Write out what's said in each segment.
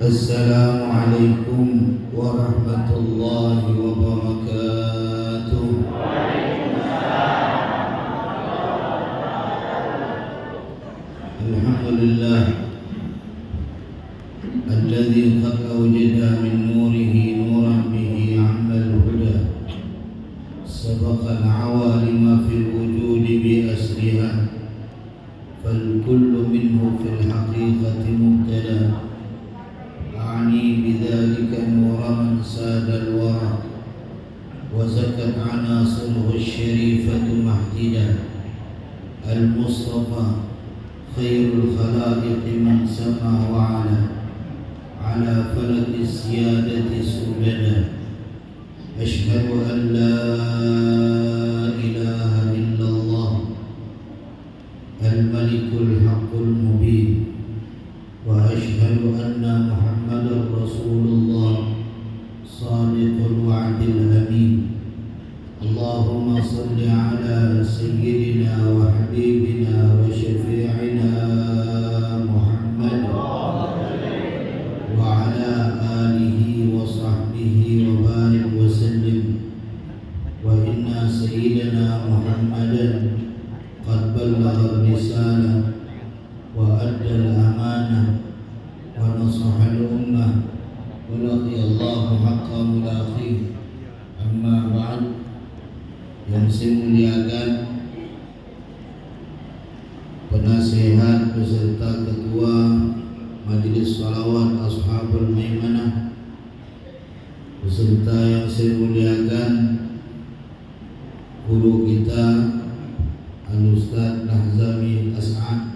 Assalamualaikum warahmatullahi wabarakatuh. Alhamdulillah alladzi qad awjada min nurihi nuran bihi 'ammal huda sabaqa al-'awalima fil wujudi bi asriha fal kullu minhu fil haqiqati mubtada أعني بذلك نور من ساد الورى وزكت عناصره الشريفة محددا المصطفى خير الخلائق من سما وعلا على فلك السيادة سجدا أشهد أن لا إله إلا الله الملك الحق المبين وأشهد أن محمدا رسول الله صادق الوعد الأمين اللهم صل على سيدنا وحبيبنا وشفيعنا محمد وعلى آله وصحبه وبارك وسلم وإن سيدنا محمدا قد بلغ الرسالة وأدى الأمانة ونصح الأمة ولقي الله حق ملاقيه. أما بعد, yang saya muliakan penasihat beserta ketua Majelis Shalawat Ashabul Maimanah, beserta yang saya muliakan guru kita Al-Ustaz Nahzami As'ad,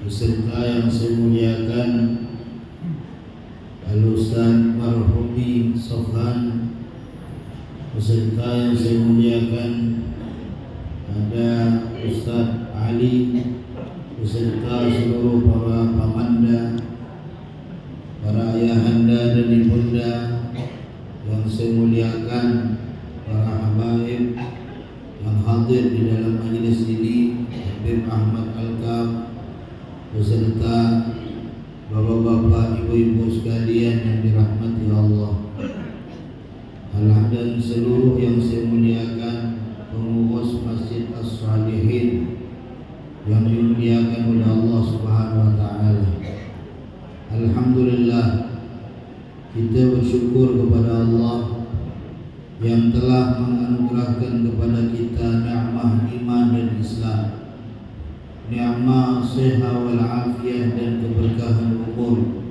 beserta yang saya muliakan Al-Ustaz Marhumi Sofhan, beserta yang saya muliakan ada Ustaz Ali, beserta seluruh para pamanda, para ayahanda dan ibunda yang saya muliakan, para habaib yang hadir di dalam majlis ini, Habib Ahmad Al-Kab, beserta bapak-bapak, ibu-ibu sekalian yang dirahmati Allah, dan seluruh yang saya muliakan pengurus Masjid As-Salihin yang dimuliakan oleh Allah Subhanahu wa taala. Alhamdulillah, kita bersyukur kepada Allah yang telah menganugerahkan kepada kita nikmat iman dan Islam, nikmat sehat wal afiah dan keberkahan umur,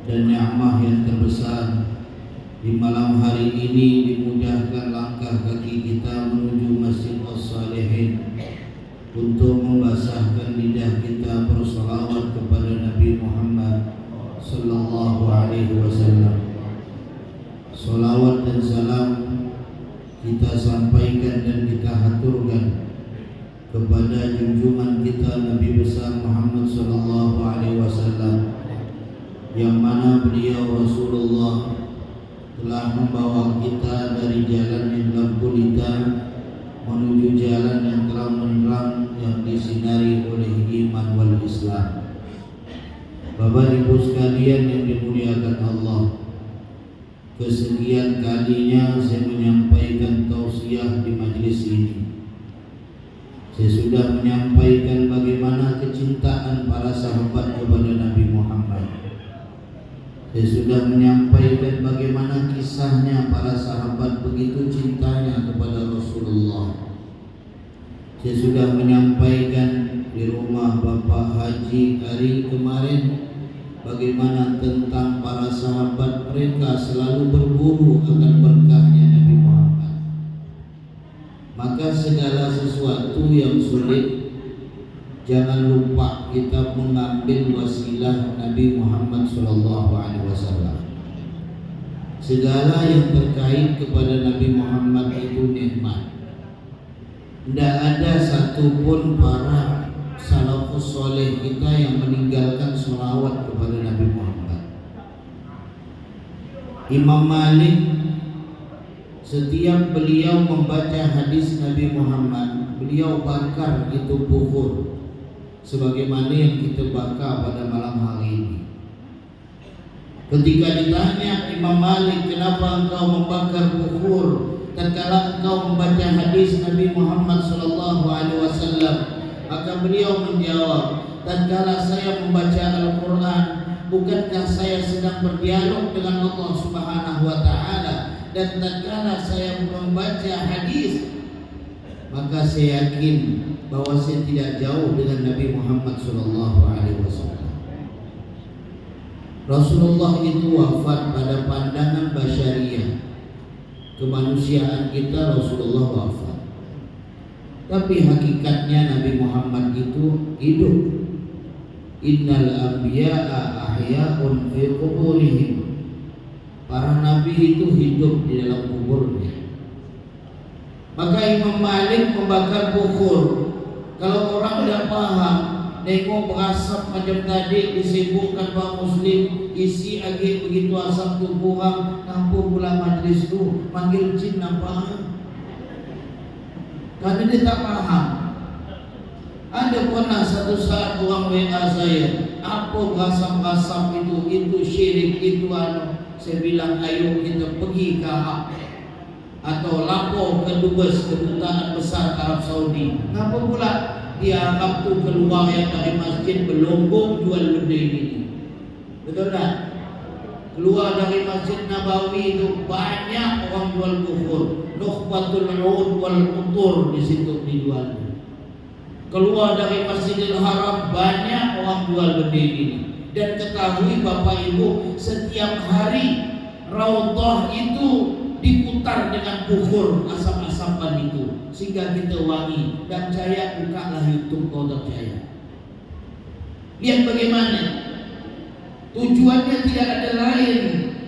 dan nikmat yang terbesar di malam hari ini dimudahkan langkah kaki kita menuju Masjid As-Salihin untuk membasahkan lidah kita bersalawat kepada Nabi Muhammad sallallahu alaihi wasallam. Salawat dan salam kita sampaikan dan kita haturkan kepada junjungan kita Nabi besar Muhammad sallallahu alaihi wasallam, yang mana beliau Rasulullah telah membawa kita dari jalan yang gelap gulita menuju jalan yang terang benderang yang disinari oleh iman wal Islam. Bapak Ibu sekalian yang dimuliakan Allah, kesekian kalinya saya menyampaikan tausiah di majelis ini. Saya sudah menyampaikan bagaimana kecintaan para sahabat kepada Nabi Muhammad. Saya sudah menyampaikan bagaimana kisahnya para sahabat begitu cintanya kepada Rasulullah. Saya sudah menyampaikan di rumah Bapak Haji hari kemarin bagaimana tentang para sahabat, mereka selalu berburu akan berkahnya Nabi Muhammad. Maka segala sesuatu yang sulit, jangan lupa kita mengambil wasilah Nabi Muhammad SAW. Segala yang terkait kepada Nabi Muhammad itu nikmat. Tidak ada satupun para salafus soleh kita yang meninggalkan sholawat kepada Nabi Muhammad. Imam Malik, setiap beliau membaca hadis Nabi Muhammad, beliau bakar itu bukhur, sebagaimana yang kita bakar pada malam hari ini. Ketika ditanya Imam Malik, kenapa engkau membakar bukhur tatkala engkau membaca hadis Nabi Muhammad sallallahu alaihi wasallam, maka beliau menjawab, tatkala saya membaca Al-Qur'an, bukankah saya sedang berdialog dengan Allah Subhanahu wa taala, dan tatkala saya membaca hadis, maka saya yakin bahwa saya tidak jauh dengan Nabi Muhammad sallallahu alaihi wasallam. Rasulullah itu wafat pada pandangan basyariah, kemanusiaan kita Rasulullah wafat. Tapi hakikatnya Nabi Muhammad itu hidup. Innal anbiya'a ahya'un fi quburihim. Para nabi itu hidup di dalam kuburnya. Maka Imam Malik membakar bukhur. Kalau orang tidak paham, nengok berasap macam tadi, disibukkan Pak Muslim, isi lagi begitu asap tu kurang, nampak pula majlis tu, manggil jin nampak. Karena dia tak paham. Ada pernah satu saat orang WA saya, apa berasap-asap itu syirik, itu anu. Saya bilang, ayo kita pergi ke Arab atau lapor ke Dubes, Kedutaan Besar Arab Saudi. Kenapa pula di Arab tu keluar yang dari masjid berlombong jual benda ini? Betul tak? Keluar dari Masjid Nabawi itu banyak orang jual bukhur. Nukhbatul Ud wal Utur di situ dijual. Keluar dari Masjidil Haram banyak orang jual benda ini. Dan ketahui Bapak Ibu, setiap hari Raudhah itu diputar dengan bukhur, asap-asapan itu, sehingga kita wangi. Dan saya bukalah YouTube kau terjaya. Lihat bagaimana tujuannya tidak ada lain.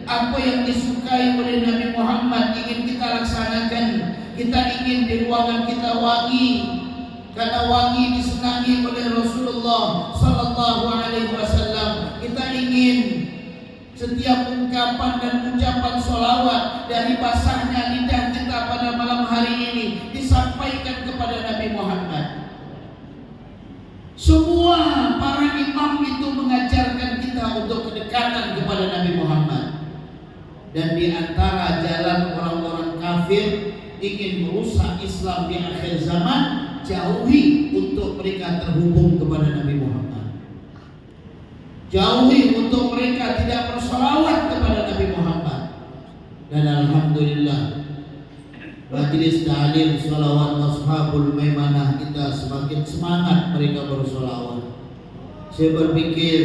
Apa yang disukai oleh Nabi Muhammad ingin kita laksanakan. Kita ingin di ruangan kita wangi, karena wangi disenangi oleh Rasulullah sallallahu alaihi wasallam. Kita ingin setiap ungkapan dan ucapan solawat dari basahnya lidah kita pada malam hari ini disampaikan kepada Nabi Muhammad. Semua para imam itu mengajarkan kita untuk kedekatan kepada Nabi Muhammad. Dan di antara jalan orang-orang kafir ingin merusak Islam di akhir zaman, jauhi untuk mereka terhubung kepada Nabi Muhammad. Jauhi untuk mereka tidak bersolawat kepada Nabi Muhammad. Dan alhamdulillah, majlis ta'lim salawat ashabul maimanah kita semakin semangat mereka bersolawat. Saya berpikir,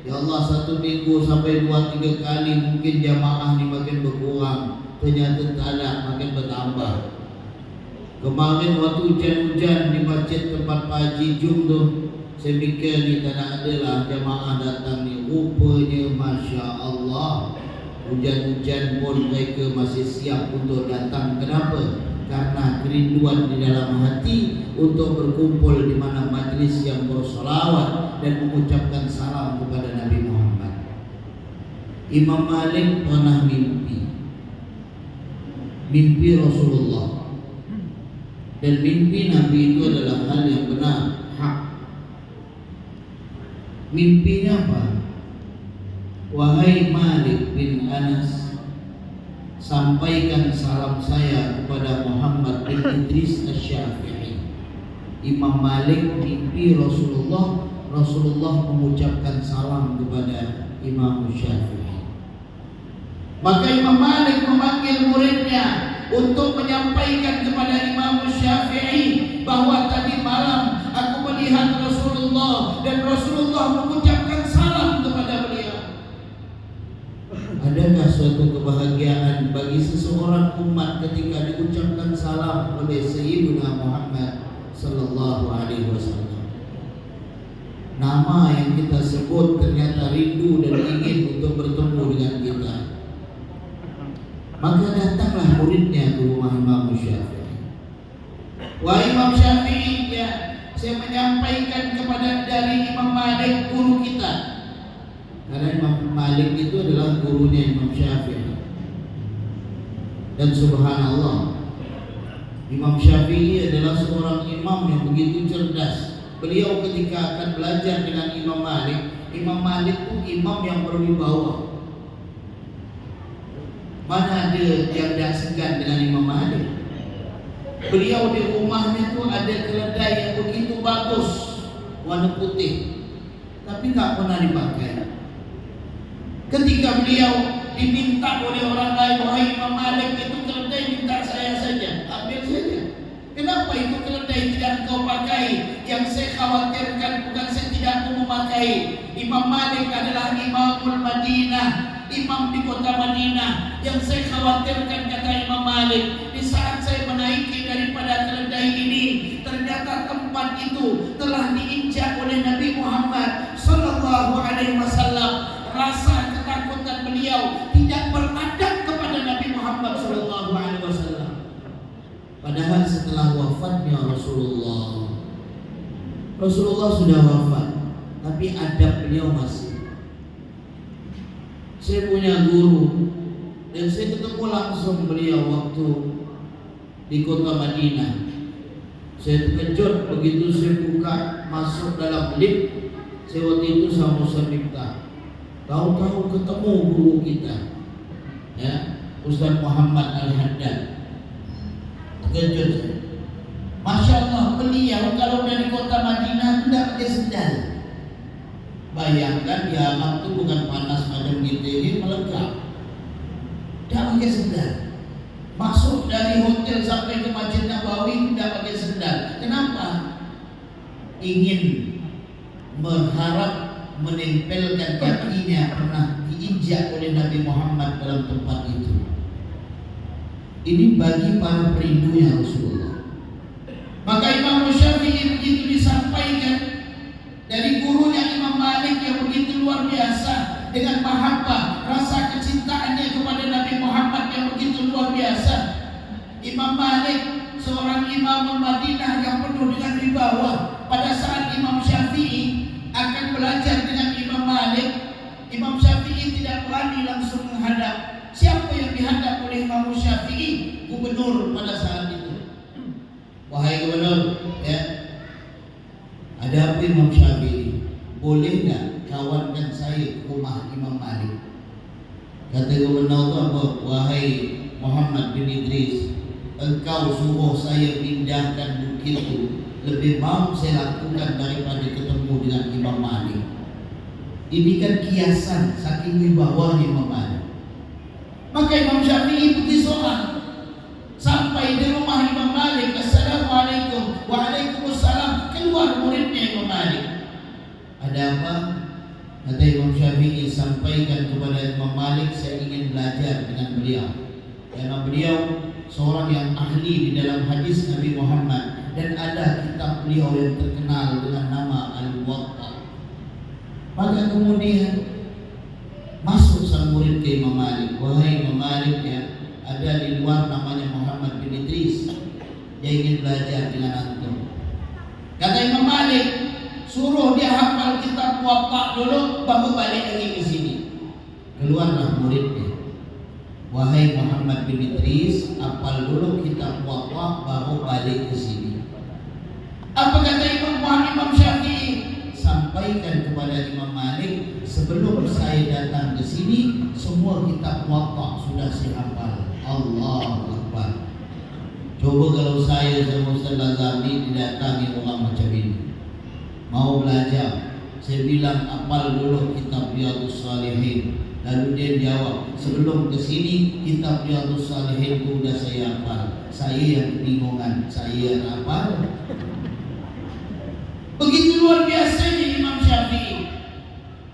ya Allah, 1 minggu sampai 2-3 kali mungkin jamaah ni makin berkurang. Ternyata tak ada, makin bertambah. Kemarin waktu hujan-hujan di masjid tempat Pak Haji Jum tu, saya fikir ni tak ada lah jamaah datang ni. Rupanya Masya Allah, hujan-hujan pun mereka masih siap untuk datang. Kenapa? Karena kerinduan di dalam hati untuk berkumpul di mana majlis yang bersolawat dan mengucapkan salam kepada Nabi Muhammad. Imam Malik pernah mimpi Rasulullah. Dan mimpi Nabi itu adalah hal yang benar, hak. Mimpinya apa? Wahai Malik bin Anas, sampaikan salam saya kepada Muhammad bin Idris Asy-Syafi'i. Imam Malik mimpi Rasulullah, Rasulullah mengucapkan salam kepada Imam Syafi'i. Maka Imam Malik memanggil muridnya untuk menyampaikan kepada Imam Syafi'i bahwa tadi malam aku melihat Rasulullah dan Rasulullah mengucapkan salam kepada beliau. Adakah suatu kebahagiaan bagi seseorang umat ketika diucapkan salam oleh Sayyidina Muhammad sallallahu alaihi wasallam? Nama yang kita sebut ternyata rindu dan ingin untuk bertemu dengan kita. Maka datanglah muridnya ke rumah Imam Syafi'i. Wahai Imam Syafi'i, ya, saya menyampaikan kepada dari Imam Malik, guru kita. Karena Imam Malik itu adalah gurunya Imam Syafi'i. Dan subhanallah, Imam Syafi'i adalah seorang imam yang begitu cerdas. Beliau ketika akan belajar dengan Imam Malik itu imam yang berwibawa. Mana ada yang tak segan dengan Imam Malik? Beliau di rumahnya tu ada keledai yang begitu bagus, warna putih, tapi tak pernah dipakai. Ketika beliau diminta oleh orang lain, wahai Imam Malik, itu keledai minta saya saja, ambil saja. Kenapa itu keledai tidak kau pakai? Yang saya khawatirkan bukan saya tidak mau memakai. Imam Malik adalah Imamul Madinah, imam di kota Madinah. Yang saya khawatirkan, kata Imam Malik, di saat saya menaiki daripada keledai ini, ternyata tempat itu telah diinjak oleh Nabi Muhammad sallallahu alaihi wasallam. Rasa ketakutan beliau tidak beradab kepada Nabi Muhammad sallallahu alaihi wasallam. Padahal setelah wafatnya Rasulullah sudah wafat, tapi adab beliau masih. Saya punya guru dan saya ketemu langsung beliau waktu di kota Madinah. Saya terkejut begitu saya buka masuk dalam lift. Saya waktu itu sama Ustaz Miftah, tahu-tahu ketemu guru kita, ya, Ustaz Muhammad Al-Haddad. Terkejut saya. Masya Allah, beliau kalau dari kota Madinah tidak pakai sendal. Bayangkan di Arab itu bukan panas macam gitu, ini melekat. Tidak pakai sendal. Masuk dari hotel sampai ke Masjid Nabawi tidak pakai sendal. Kenapa? Ingin berharap menempelkan kakinya pernah diinjak oleh Nabi Muhammad dalam tempat itu. Ini bagi para perindunya Rasulullah. Maka Imam Syafi'i begitu disampaikan dari gurunya Imam Malik yang begitu luar biasa, dengan mahabbah, rasa kecintaannya kepada Nabi Muhammad yang begitu luar biasa. Imam Malik seorang Imam Madinah yang penuh dengan wibawa. Pada saat Imam Syafi'i akan belajar dengan Imam Malik, Imam Syafi'i tidak berani langsung menghadap. Siapa yang dihadap oleh Imam Syafi'i? Gubernur pada saat itu. Wahai gubernur, ya, ada apa Imam Syafi'i? Boleh tak kawankan saya ke rumah Imam Malik? Kata gubernur itu apa? Wahai Muhammad bin Idris, engkau suruh saya pindahkan bukit itu, lebih mau saya lakukan daripada ketemu dengan Imam Malik. Ini kan kiasan saking wibawanya Imam Malik. Maka Imam Syafi'i pergi seorang, sampai di rumah Imam Malik. Assalamualaikum. Waalaikumsalam. Keluar muridnya Imam Malik. Ada apa? Kata Imam Syafi'i, sampaikan kepada Imam Malik saya ingin belajar dengan beliau, karena beliau seorang yang ahli di dalam hadis Nabi Muhammad, dan ada kitab beliau yang terkenal dengan nama Al-Muwatta. Maka kemudian masuk sang murid ke Imam Malik. Wahai Imam Malik, ya, ada di luar namanya Muhammad bin Idris, dia ingin belajar dengan antum. Kata Imam Malik, suruh dia hafal kitab Muwatta dulu, baru balik lagi ke sini. Keluarlah muridnya. Wahai Muhammad bin Idris, hafal dulu kitab Muwatta, baru balik ke sini. Apa kata Imam Syafi'i? Sampaikan kepada Imam Malik, sebelum saya datang ke sini, semua kitab Muwatta sudah saya hafal. Allahu Akbar. Coba kalau saya sama Ustaz Lazami didatangi orang macam ini, mau belajar, saya bilang hafal dulu kitab Riyadhus Shalihin. Lalu dia jawab, sebelum ke sini kitab Riyadhus Shalihin itu sudah saya hafal. Saya yang kebingungan, saya yang hafal. Begitu luar biasanya Imam Syafi'i.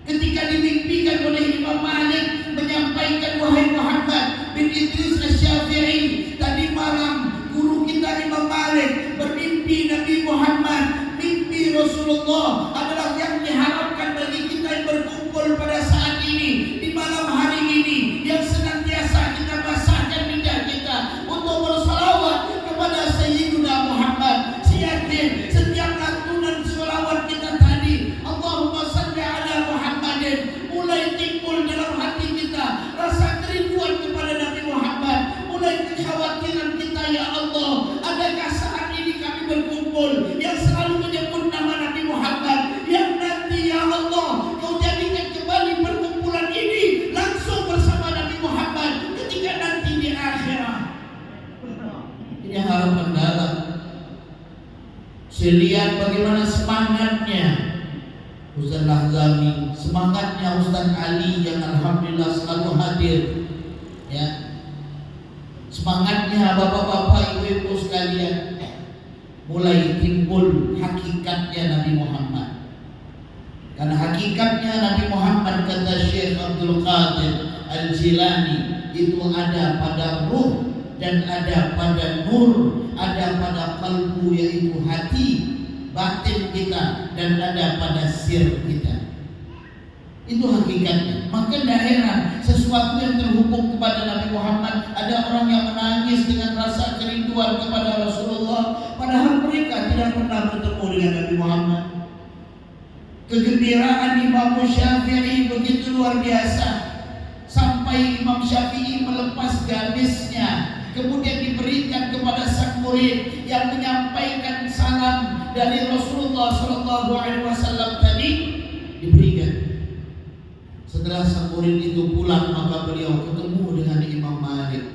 Ketika dimimpikan oleh Imam Malik menyampaikan, wahai Muhammad bin Idris Asy-Syafi'i, tadi malam guru kita Imam Malik bermimpi Nabi Muhammad, mimpi Rasulullah adalah yang diharapkan bagi kita yang berkumpul pada saat ini, di malam hari ini, yang senantiasa kita basahkan lidah kita untuk bersalawat kepada Sayyidina Muhammad. Saya yakin setiap lantunan salawat kita tadi, Allahumma salli ala Muhammadin, mulai timbul dalam hati kita rasa kerinduan kepada Nabi Muhammad, mulai kekhawatiran kita, ya Allah, adakah saat ini kami berkumpul yang selalu menyebut nama Nabi Muhammad, Mesti lihat bagaimana semangatnya Ustaz Lahzami, semangatnya Ustaz Ali yang alhamdulillah selalu hadir, ya. Semangatnya bapak-bapak, ibu-ibu sekalian, mulai timbul hakikatnya Nabi Muhammad. Karena hakikatnya Nabi Muhammad, kata Syekh Abdul Qadir Al-Jilani, itu ada pada ruh dan ada pada nur, ada pada kalbu yaitu hati batin kita, dan ada pada sir kita. Itu hakikatnya. Maka tidak heran sesuatu yang terhubung kepada Nabi Muhammad, ada orang yang menangis dengan rasa kerinduan kepada Rasulullah, padahal mereka tidak pernah bertemu dengan Nabi Muhammad. Kegembiraan Imam Syafi'i begitu luar biasa, sampai Imam Syafi'i melepas gamisnya, kemudian diberikan kepada sang murid yang menyampaikan salam dari Rasulullah SAW tadi, diberikan. Setelah sang murid itu pulang, maka beliau ketemu dengan Imam Malik.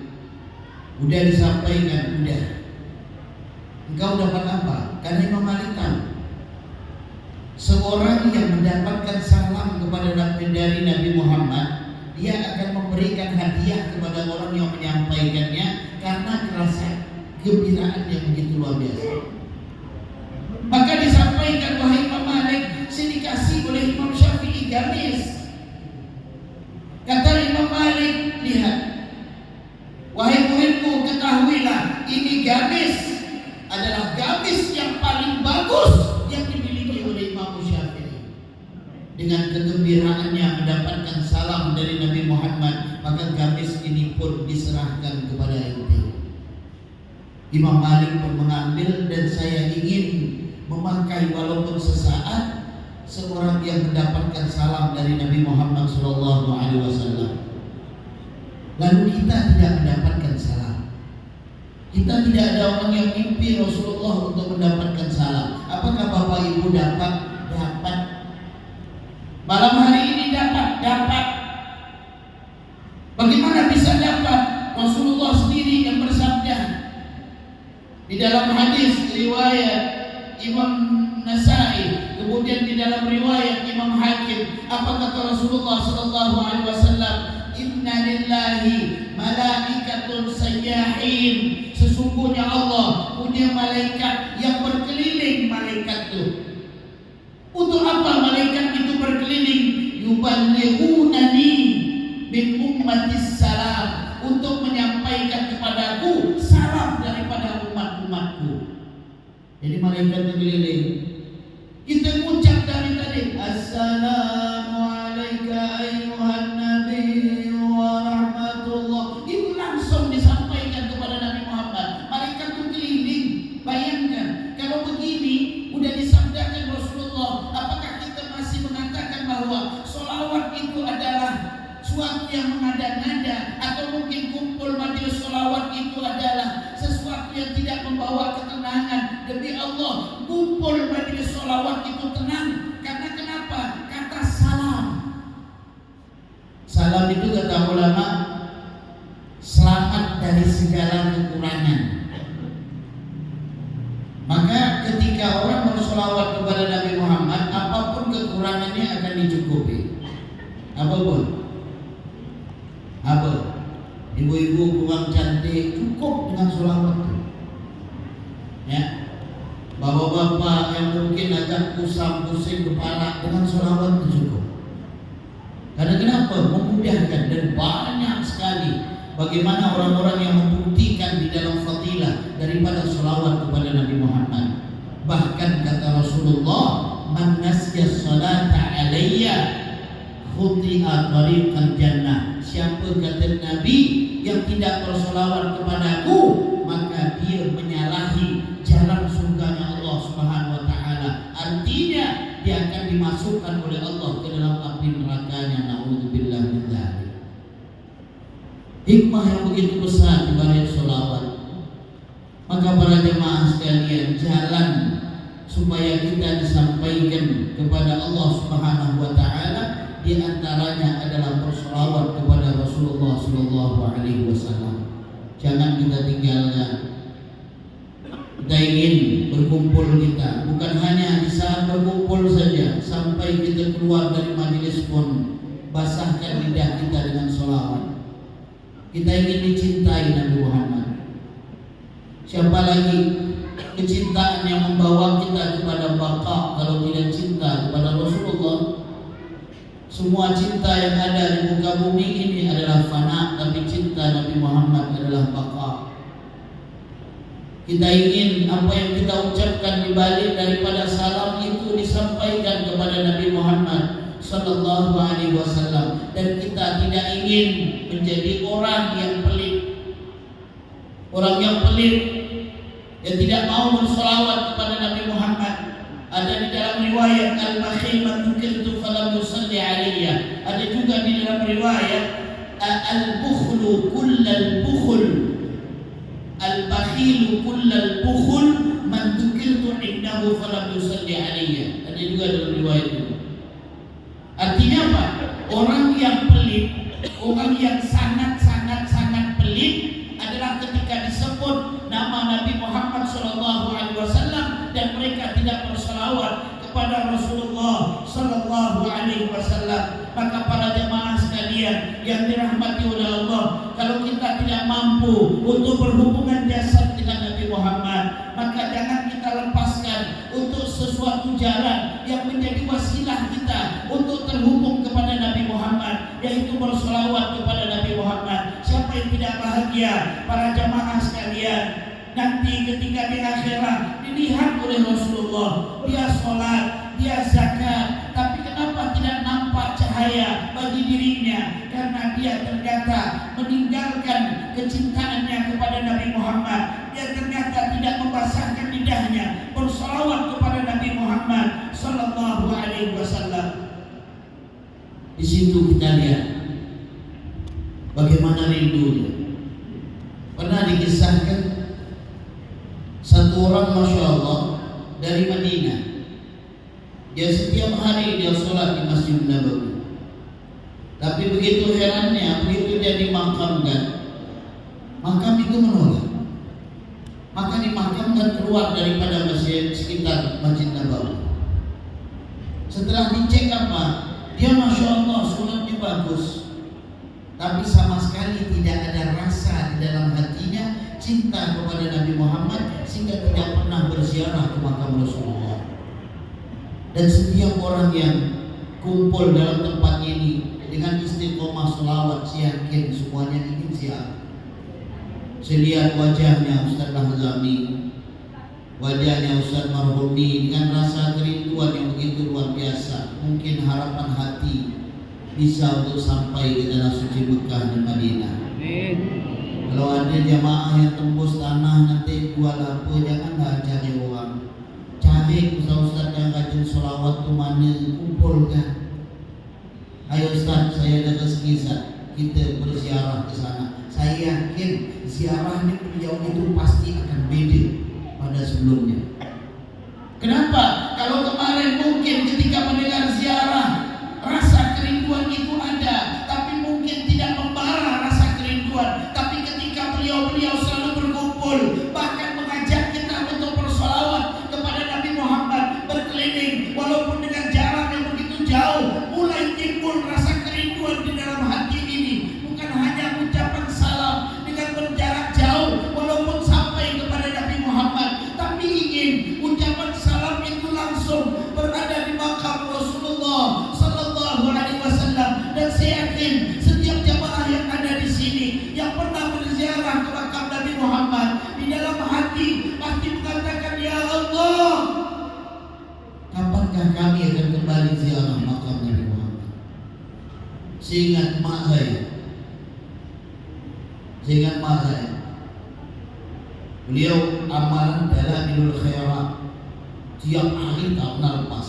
Udah disampaikan, udah. Engkau dapat apa? Karena Imam Malik tahu, seorang yang mendapatkan salam kepada dari Nabi Muhammad, dia akan memberikan hadiah kepada orang yang menyampaikannya karena rasa gembiraan yang begitu luar biasa. Maka disampaikan, wahai Imam Malik, saya dikasih oleh Imam Syafi'i gamis. Kata Imam Malik, lihat, wahai muridku, ketahuilah ini gamis adalah gamis yang paling bagus yang dimiliki oleh Imam Syafi'i. Dengan kegembiraannya mendapatkan salam dari Nabi Muhammad, maka gamis ini pun diserahkan kepada ente. Imam Malik pun mengambil, dan saya ingin memakai walaupun sesaat seorang yang mendapatkan salam dari Nabi Muhammad SAW. Lalu kita tidak mendapatkan salam. Kita tidak ada orang yang mimpi Rasulullah untuk mendapatkan salam. Apakah Bapak Ibu dapat? Dapat. Malam hari ini dapat. Bagaimana bisa dapat? Rasulullah sendiri yang bersabda di dalam hadis riwayat Imam Nasai, kemudian di dalam riwayat Imam Hakim, apa kata Rasulullah SAW? Inna lillahi malaikatun sayyahin, sesungguhnya Allah punya malaikat yang berkeliling. Malaikat itu untuk apa? Malaikat itu berkeliling, yuballighunani min ummatis salam, untuk menyampaikan kepadaku salam daripada umat-umatku. Jadi malaikat berkeliling. Kita ucap dari tadi, assalamu alayka ayyuhan nabi wa rahmatullah, itu langsung disampaikan kepada Nabi Muhammad. Malaikat itu keliling. Bayangkan kalau begini udah disabdakan Rasulullah, apakah kita masih mengatakan bahwa sholawat itu adalah suatu yang mengada-ngada, atau mungkin kumpul majelis sholawat itu adalah sesuatu yang tidak membawa ketenangan? Demi Allah, kumpul majelis sholawat itu tenang. Karena kenapa? Kata salam. Salam itu kata ulama, selamat dari segala kekurangan. Maka ketika orang bersolawat kepada Nabi Muhammad, apapun kekurangannya akan dicukupi. Apapun. Apa? Ibu-ibu kurang cantik, cukup dengan sholawat itu. Ya. Bapak-bapak yang mungkin agak kusam pusing kepala, dengan sholawat itu cukup. Karena kenapa? Memudahkan, dan banyak sekali bagaimana orang-orang yang membuktikan di dalam fadilah daripada sholawat kepada Nabi Muhammad. Bahkan kata Rasulullah, man nasya salata alayya khuti'a tariqal jannah. Siapa kata Nabi yang tidak bersolawat kepadaku, maka dia menyalahi jalan surganya Allah Subhanahu wa taala. Artinya dia akan dimasukkan oleh Allah ke dalam api nerakanya. Nauzubillah min dzalik. Hikmah yang begitu besar di balik solawat. Maka para jemaah sekalian, jalan supaya kita disampaikan kepada Allah Subhanahu wa taala di antaranya adalah bersolawat kepada Rasulullah SAW. Jangan kita tinggalkan. Kita ingin berkumpul kita bukan hanya di saat berkumpul saja, sampai kita keluar dari majelis pun basahkan lidah kita dengan sholawat. Kita ingin dicintai Nabi Muhammad. Siapa lagi kecintaan yang membawa kita kepada baka kalau tidak cinta kepada Rasulullah? Semua cinta yang ada di muka bumi ini adalah fana, tapi cinta Nabi Muhammad adalah baka. Kita ingin apa yang kita ucapkan di balik daripada salam itu disampaikan kepada Nabi Muhammad sallallahu alaihi wasallam, dan kita tidak ingin menjadi orang yang pelit. Orang yang pelit yang tidak mau bersolawat kepada Nabi Muhammad. Ada di dalam riwayat al-bakhil man dzukirtu falam yusalli alayya. Ada juga di dalam riwayat al-bukhlu kullal bukhl, al-bakhil kullal bukhl man dzukirtu indahu falam yusalli alayya. Ada juga dalam riwayat itu. Artinya apa? Orang yang pelit, orang yang sangat pelit adalah ketika disebut nama Nabi Muhammad SAW dan mereka tidak berselawat kepada Rasulullah SAW. Maka para jemaah sekalian yang dirahmati oleh Allah, kalau kita tidak mampu untuk berhubungan jasad dengan Nabi Muhammad, maka jangan kita lepaskan untuk sesuatu jalan yang menjadi wasilah kita untuk terhubung kepada Nabi Muhammad, yaitu berselawat kepada Nabi Muhammad. Siapa yang tidak bahagia? Para jamaah sekalian, nanti ketika di akhirat dilihat oleh Rasulullah, dia sholat, dia zakat, tapi kenapa tidak nampak cahaya bagi dirinya? Karena dia ternyata meninggalkan kecintaannya kepada Nabi Muhammad. Dia ternyata tidak membasahkan lidahnya bersolawat kepada Nabi Muhammad sallallahu alaihi wasallam. Di situ kita lihat bagaimana rindunya. Pernah dikisahkan satu orang, masya Allah, dari Madinah. Dia setiap hari dia sholat di Masjid Nabawi. Tapi begitu herannya, begitu dia dimakamkan, makam itu menolak. Maka dimakamkan keluar daripada masjid sekitar Masjid Nabawi. Setelah dicek apa, dia masya Allah sholatnya bagus, tapi sama sekali tidak ada rasa di dalam hatinya cinta kepada Nabi Muhammad, sehingga tidak pernah berziarah ke makam Rasulullah. Dan setiap orang yang kumpul dalam tempat ini dengan istiqomah selawat, saya yakin semuanya ingin ziarah. Saya lihat wajahnya Ustaz Lahzami, wajahnya Ustaz Marhumi dengan rasa kerinduan yang begitu luar biasa. Mungkin harapan hati bisa untuk sampai ke tanah suci Mekah dan Madinah. Amin. Kalau ada jamaah yang tembus tanah nanti jual apa, janganlah cari orang. Cari ustaz-ustaz yang rajin sholawat tu mana, kumpulkan. Ayo Ustaz, saya ada rezeki Ustaz, kita berziarah ke sana. Saya yakin ziarahnya beliau itu pasti akan beda pada sebelumnya. Kenapa? Kalau kemarin mungkin ketika mendengar ziarah rasa kerinduan itu ada, tapi mungkin tidak membara rasa kerinduan. Tapi ketika beliau selalu berkumpul, bahkan mengajak kita untuk bersolawat kepada Nabi Muhammad, berkeliling walaupun dengan jarak yang begitu jauh, mulai timbul rasa kerinduan di dalam hati ini. Bukan hanya ucapan salam dengan berjarak jauh walaupun sampai kepada Nabi Muhammad, tapi ingin ucapan salam itu langsung berada di makam Rasulullah sallallahu alaihi wasallam. Dan saya yakin setiap jamaah yang ada di sini yang pernah berziarah ke makam Nabi Muhammad, di dalam hati pasti mengatakan, ya Allah, kapankah kami akan kembali ziarah makam Nabi Muhammad? Seingat mak saya, beliau amalan Dalailul Khairat tiap hari tak pernah lepas.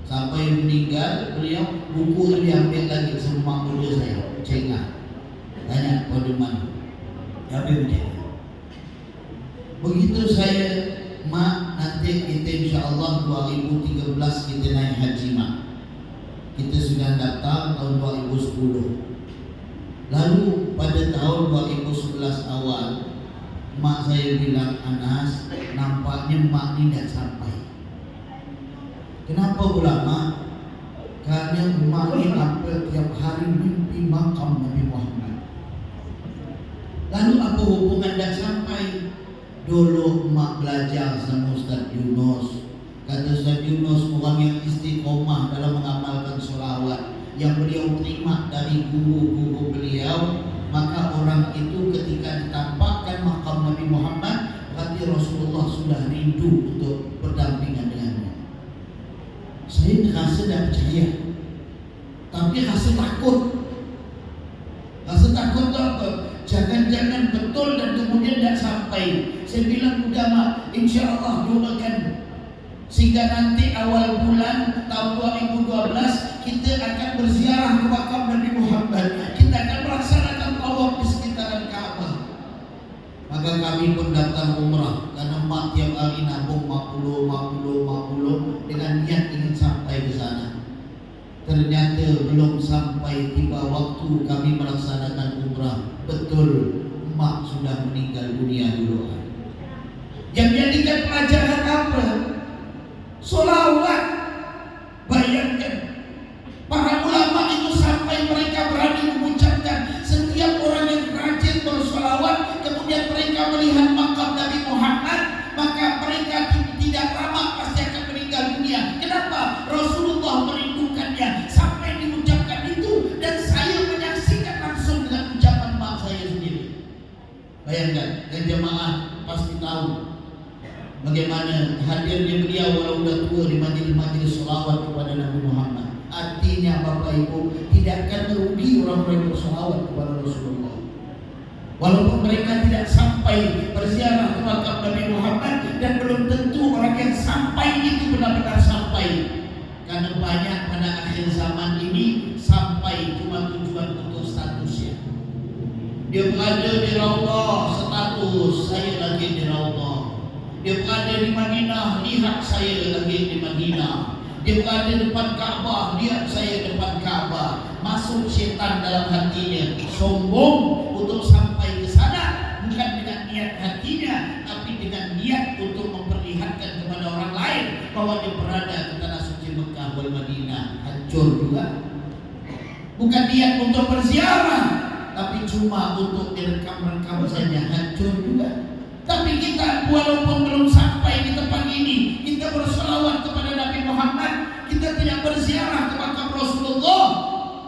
Sampai meninggal beliau, buku itu diambil lagi sama muda saya, Cengah. Tanya pada mana? Diambil dia. Begitu saya, mak, nanti kita insyaAllah 2013 kita naik haji, mak. Kita sudah daftar tahun 2010. Lalu pada tahun 2011 awal mak saya bilang, Anas, nampaknya mak ini tidak sampai. Kenapa ulama? Karena mak ini hampir tiap hari mimpi makam Nabi Muhammad. Lalu apa hubungan tidak sampai? Dulu mak belajar sama Ustaz Yunus. Kata Ustaz Yunus, orang yang istiqomah dalam mengamalkan sholawat yang beliau terima dari guru-guru beliau, maka orang itu ketika ditampakkan makam Nabi Muhammad, berarti Rasulullah sudah rindu untuk berdampingan dengannya. Saya rasa tidak percaya, tapi rasa takut. Rasa takut itu apa? Jangan-jangan betul dan kemudian tidak sampai. Saya bilang ulama, insya Allah doakan sehingga nanti awal bulan tahun 2012 kita akan berziarah ke makam Nabi Muhammad. Kita akan melaksanakan tawaf di sekitaran Ka'bah. Maka kami pun datang umrah karena mak tiap hari nabung 50 dengan niat ingin sampai ke sana. Ternyata belum sampai tiba waktu kami melaksanakan umrah, betul mak sudah meninggal dunia dulu. Yang dijadikan pelajaran apa? Sholawat. Bayangkan para ulama itu sampai mereka berani mengucapkan, setiap orang yang rajin bersholawat kemudian mereka melihat makam Nabi Muhammad, maka mereka tidak lama pasti akan meninggal dunia. Kenapa? Rasulullah merindukannya sampai diucapkan itu, dan saya menyaksikan langsung dengan ucapan mak saya sendiri. Bayangkan, dan jemaah pasti tahu bagaimana hadirnya beliau walau sudah tua di majelis-majelis sholawat kepada Nabi Muhammad. Artinya Bapak Ibu, tidak akan merugi orang-orang yang bersolawat kepada Rasulullah. Walaupun mereka tidak sampai berziarah ke makam Nabi Muhammad, dan belum tentu orang yang sampai itu benar-benar sampai. Karena banyak pada akhir zaman ini sampai cuma tujuan untuk statusnya. Dia berada di Raudhah, status saya lagi di Raudhah. Dia berada di Madinah, lihat saya lagi di Madinah. Dia berada depan Ka'bah, lihat saya depan Ka'bah. Masuk syaitan dalam hatinya, sombong untuk sampai ke sana, bukan dengan niat hatinya, tapi dengan niat untuk memperlihatkan kepada orang lain bahwa dia berada di tanah suci Mekah wal Madinah. Hancur juga. Bukan niat untuk berziarah, tapi cuma untuk direkam-rekam saja. Hancur juga. Tapi kita walaupun belum sampai di tempat ini, kita bersolawat kepada Nabi Muhammad, kita tidak berziarah ke makam Rasulullah.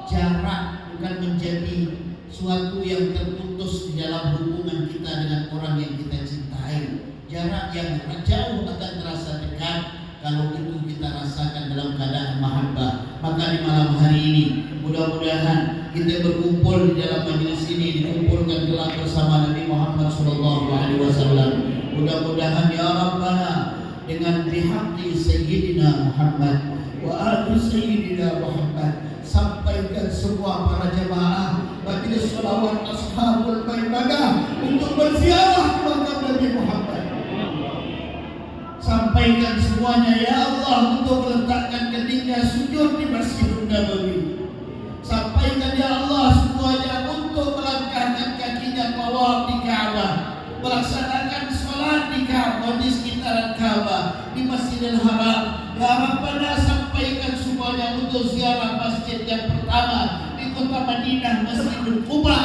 Jarak bukan menjadi suatu yang terputus di dalam hubungan kita dengan orang yang kita cintai. Jarak yang jauh akan terasa dekat kalau itu kita rasakan dalam keadaan mahabbah. Maka di malam hari ini mudah-mudahan kita berkumpul di dalam majelis ini, dikumpulkan kelak bersama Nabi Muhammad SAW. Mudah-mudahan ya Rabbana dengan bihaqqi Sayyidina Muhammad wa ali Sayyidina Muhammad, sampaikan semua para jemaah majelis sholawat Ashabul Maimanah untuk berziarah ke makam Nabi Muhammad. Sampaikan semuanya ya Allah untuk meletakkan keningnya sujud di Masjidun Nabawi. Sampaikan ya Allah semuanya untuk melangkahkan kakinya tawaf di Ka'bah, melaksanakan sholat di Ka'bah, di sekitaran Ka'bah, di Masjidil Haram. Ya Rabbana, sampaikan semuanya untuk ziarah masjid yang pertama di kota Madinah, Masjidul Quba.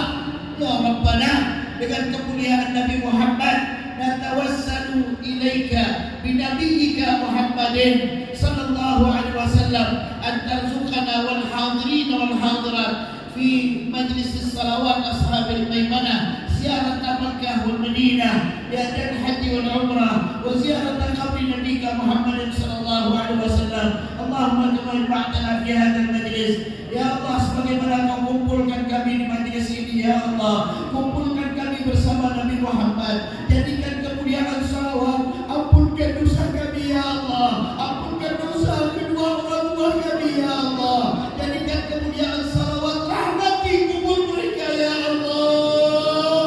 Ya Rabbana, dengan kemuliaan Nabi Muhammad, natawassalu ilaika binabiyyika Muhammadin sallallahu alaihi wasallam an tarzuqana wal hadirin wal hadirat fi majlis salawat ashabil maimanah ziyarat Makkah wal Madinah ya dan haji wal umrah wa ziyarat qabri nabiyika Muhammadin sallallahu alaihi wasallam. Allahumma kama ba'athana fi hadzal majlis, ya Allah, sebagaimana Kau kumpulkan kami di majlis ini, ya Allah, kumpulkan kami bersama Nabi Muhammad. Jadikan kemuliaan salawat, ampunkan dosa kami ya Allah, ampunkan dosa kedua orang tua kami ya Allah. Jadikan kemuliaan salawat, rahmati kubur mereka ya Allah.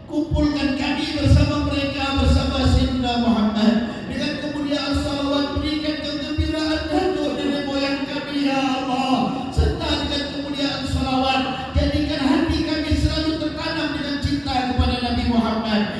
Kumpulkan kami bersama mereka, bersama Sayyidina Muhammad. Dengan kemuliaan salawat, berikan kegembiraan datuk nenek moyang kami ya Allah. Serta dengan kemuliaan salawat, jadikan hati kami selalu tertanam dengan cinta kepada Nabi Muhammad.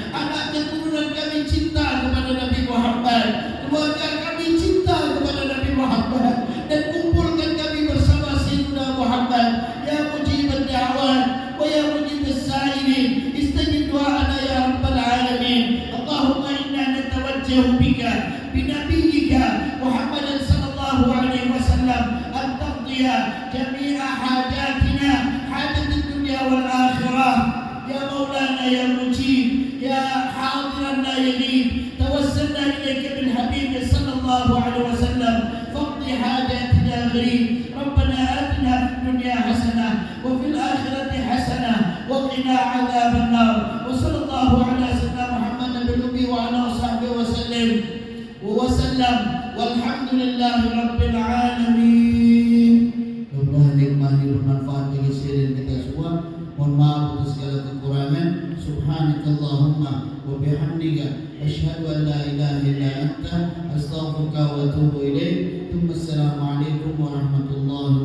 والآخرة يا مولانا يا مجيب يا حاضرا لا يغيب توسلنا إليك بالحبيب صلى الله عليه وسلم فاقض حاجاتنا غريب ربنا آتنا في الدنيا حسنة وفي الآخرة حسنة وقنا عذاب النار وصلى الله على سيدنا محمد النبي وعلى صحبه وسلم والحمد لله رب العالمين. Mudah-mudahan hikmah ini bermanfaat bagi sekalian kita semua. Mohon maaf atas segala kekurangan. Subhanakallahumma wa bihamdika asyhadu an la ilaha illa anta astaghfiruka wa atubu ilaik. Assalamualaikum warahmatullahi wabarakatuh.